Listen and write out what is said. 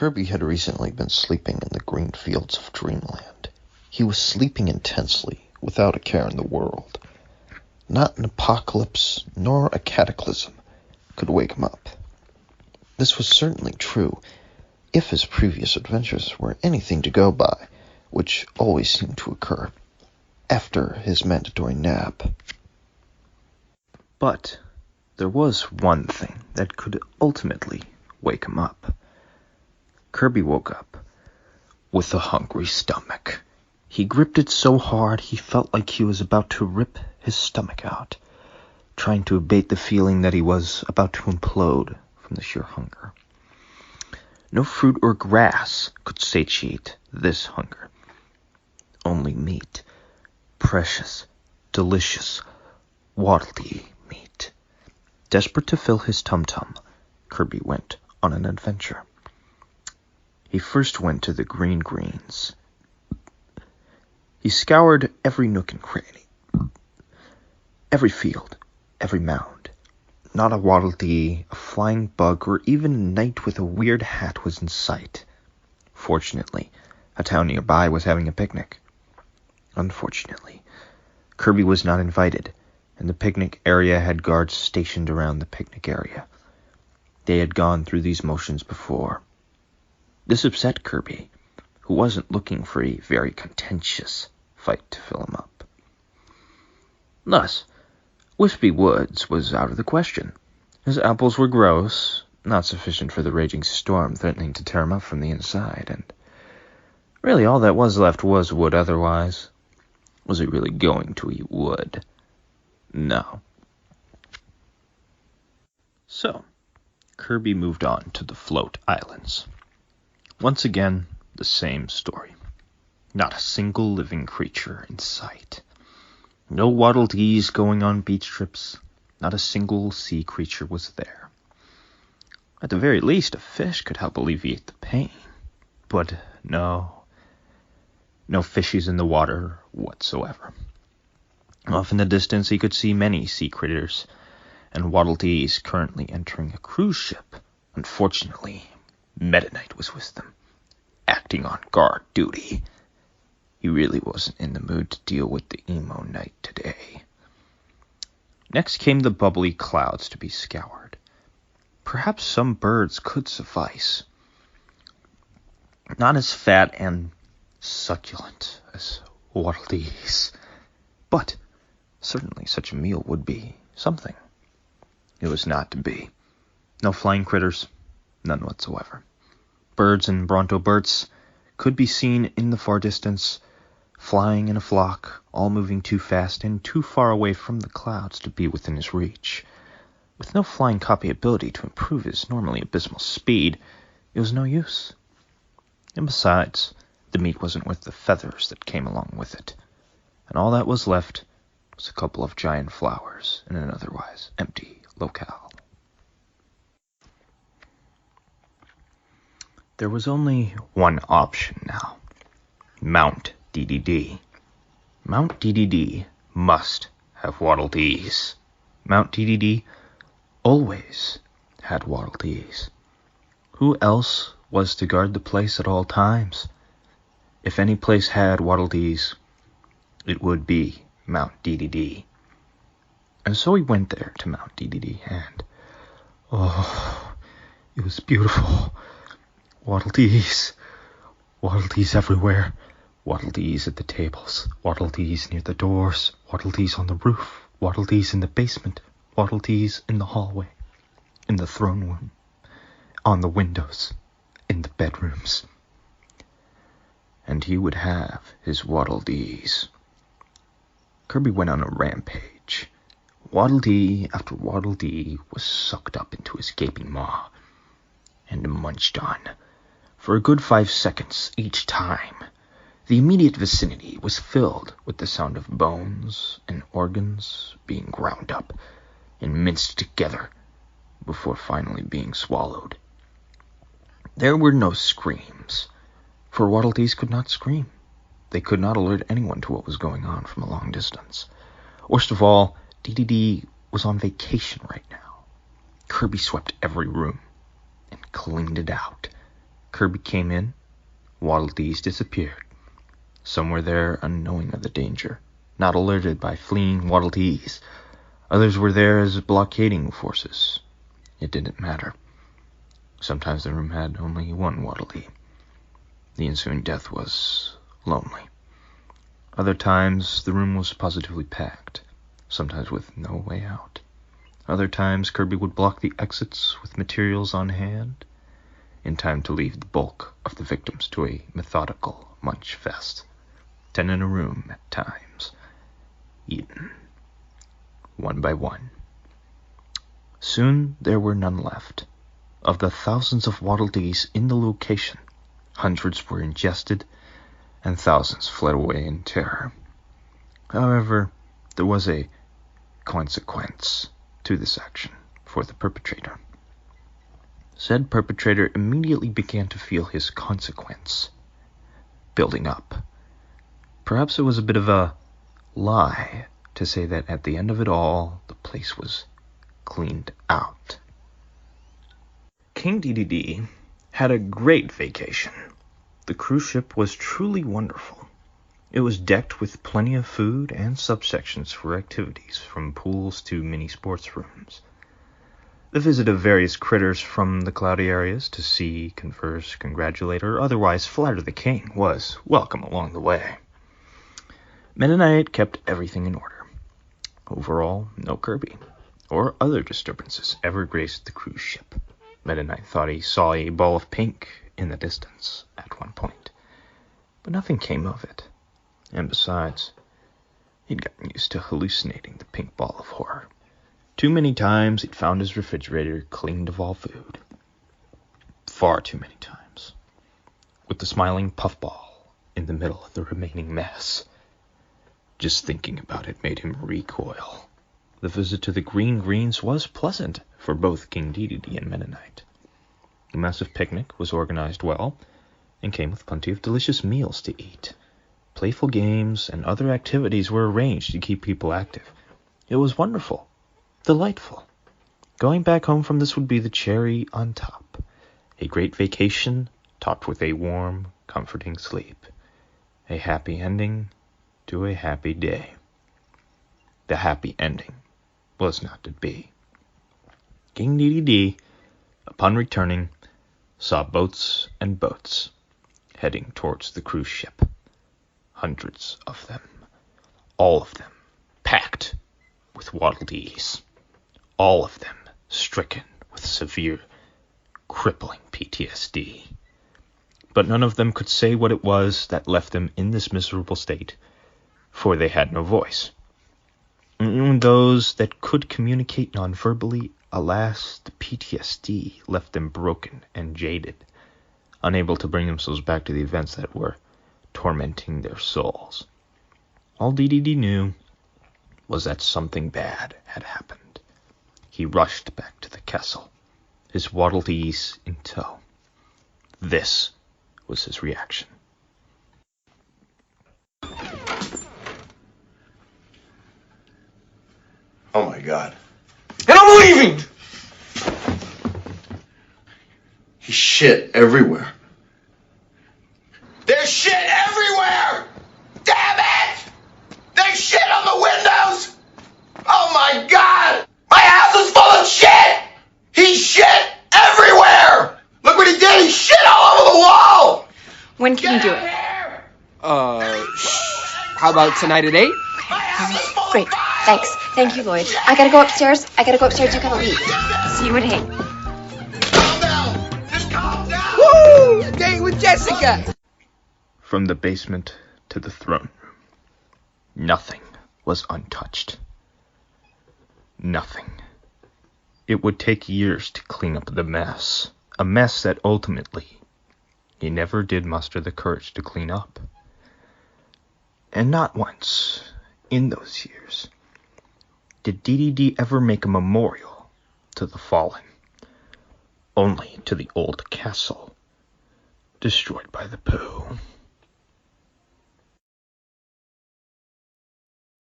Kirby had recently been sleeping in the green fields of dreamland. He was sleeping intensely, without a care in the world. Not an apocalypse, nor a cataclysm could wake him up. This was certainly true, if his previous adventures were anything to go by, which always seemed to occur after his mandatory nap. But there was one thing that could ultimately wake him up. Kirby woke up with a hungry stomach. He gripped it so hard he felt like he was about to rip his stomach out, trying to abate the feeling that he was about to implode from the sheer hunger. No fruit or grass could satiate this hunger. Only meat. Precious, delicious, waddle-dee meat. Desperate to fill his tum-tum, Kirby went on an adventure. He first went to the green greens. He scoured every nook and cranny, every field, every mound. Not a waddle-dee, a flying bug, or even a knight with a weird hat was in sight. Fortunately, a town nearby was having a picnic. Unfortunately, Kirby was not invited, and the picnic area had guards stationed around the picnic area. They had gone through these motions before. This upset Kirby, who wasn't looking for a very contentious fight to fill him up. Thus, Wispy Woods was out of the question. His apples were gross, not sufficient for the raging storm threatening to tear him up from the inside, and really all that was left was wood otherwise. Was he really going to eat wood? No. So, Kirby moved on to the Float Islands. Once again, the same story. Not a single living creature in sight. No waddle-dees going on beach trips. Not a single sea creature was there. At the very least, a fish could help alleviate the pain. But no. No fishies in the water whatsoever. Off in the distance, he could see many sea critters, and waddle-dees currently entering a cruise ship. Unfortunately, Meta Knight was with them, acting on guard duty. He really wasn't in the mood to deal with the emo knight today. Next came the bubbly clouds to be scoured. Perhaps some birds could suffice. Not as fat and succulent as waddle-dees, but certainly such a meal would be something. It was not to be. No flying critters, none whatsoever. Birds and brontoberts could be seen in the far distance, flying in a flock, all moving too fast and too far away from the clouds to be within his reach. With no flying copy ability to improve his normally abysmal speed, it was no use. And besides, the meat wasn't worth the feathers that came along with it, and all that was left was a couple of giant flowers in an otherwise empty locale. There was only one option now. Mount Dees. Mount Dees must have waddle-dees. Mount Dees always had waddle-dees. Who else was to guard the place at all times? If any place had waddle-dees, it would be Mount Dees. And so he went there to Mount Dees, and it was beautiful. Waddle-dees. Waddle-dees everywhere. Waddle-dees at the tables. Waddle-dees near the doors. Waddle-dees on the roof. Waddle-dees in the basement. Waddle-dees in the hallway. In the throne room. On the windows. In the bedrooms. And he would have his waddle-dees. Kirby went on a rampage. Waddle-dee after waddle-dee was sucked up into his gaping maw and munched on for a good 5 seconds each time. The immediate vicinity was filled with the sound of bones and organs being ground up and minced together before finally being swallowed. There were no screams, for waddle-dees could not scream. They could not alert anyone to what was going on from a long distance. Worst of all, Dee was on vacation right now. Kirby swept every room and cleaned it out. Kirby came in, waddle dees disappeared. Some were there unknowing of the danger, not alerted by fleeing waddle dees. Others were there as blockading forces. It didn't matter. Sometimes the room had only one waddle dee. The ensuing death was lonely. Other times the room was positively packed, sometimes with no way out. Other times Kirby would block the exits with materials on hand, in time to leave the bulk of the victims to a methodical munch fest. 10 in a room at times, eaten, one by one. Soon there were none left. Of the thousands of waddle dees in the location, hundreds were ingested, and thousands fled away in terror. However, there was a consequence to this action for the perpetrator. Said perpetrator immediately began to feel his consequence building up. Perhaps it was a bit of a lie to say that at the end of it all, the place was cleaned out. King Dedede had a great vacation. The cruise ship was truly wonderful. It was decked with plenty of food and subsections for activities, from pools to mini sports rooms. The visit of various critters from the cloudy areas to see, converse, congratulate, or otherwise flatter the king was welcome along the way. Mennonite kept everything in order. Overall, no Kirby or other disturbances ever graced the cruise ship. Mennonite thought he saw a ball of pink in the distance at one point, but nothing came of it. And besides, he'd gotten used to hallucinating the pink ball of horror. Too many times he'd found his refrigerator cleaned of all food. Far too many times. With the smiling puffball in the middle of the remaining mess. Just thinking about it made him recoil. The visit to the Green Greens was pleasant for both King Dedede and Mennonite. The massive picnic was organized well, and came with plenty of delicious meals to eat. Playful games and other activities were arranged to keep people active. It was wonderful, delightful. Going back home from this would be the cherry on top. A great vacation topped with a warm, comforting sleep. A happy ending to a happy day. The happy ending was not to be. King Dedede, upon returning, saw boats and boats heading towards the cruise ship. Hundreds of them. All of them packed with waddle dees. All of them stricken with severe, crippling PTSD. But none of them could say what it was that left them in this miserable state, for they had no voice. Even those that could communicate non-verbally, alas, the PTSD left them broken and jaded, unable to bring themselves back to the events that were tormenting their souls. All Dedede knew was that something bad had happened. He rushed back to the castle, his waddle dees in tow. This was his reaction. Oh my God. And I'm leaving! He's shit everywhere. There's shit everywhere! Damn it! There's shit on the windows! Oh my God! My house is full of shit! He's shit everywhere! Look what he did! He shit all over the wall! When can you do it? How about tonight at 8? Great. Thanks. Thank you, Lloyd. I gotta go upstairs. You gotta leave. See you at 8. Calm down! Just calm down! Woo! A date with Jessica! From the basement to the throne room, nothing was untouched. Nothing. It would take years to clean up the mess. A mess that ultimately he never did muster the courage to clean up. And not once, in those years, did Dedede ever make a memorial to the fallen. Only to the old castle, destroyed by the poo.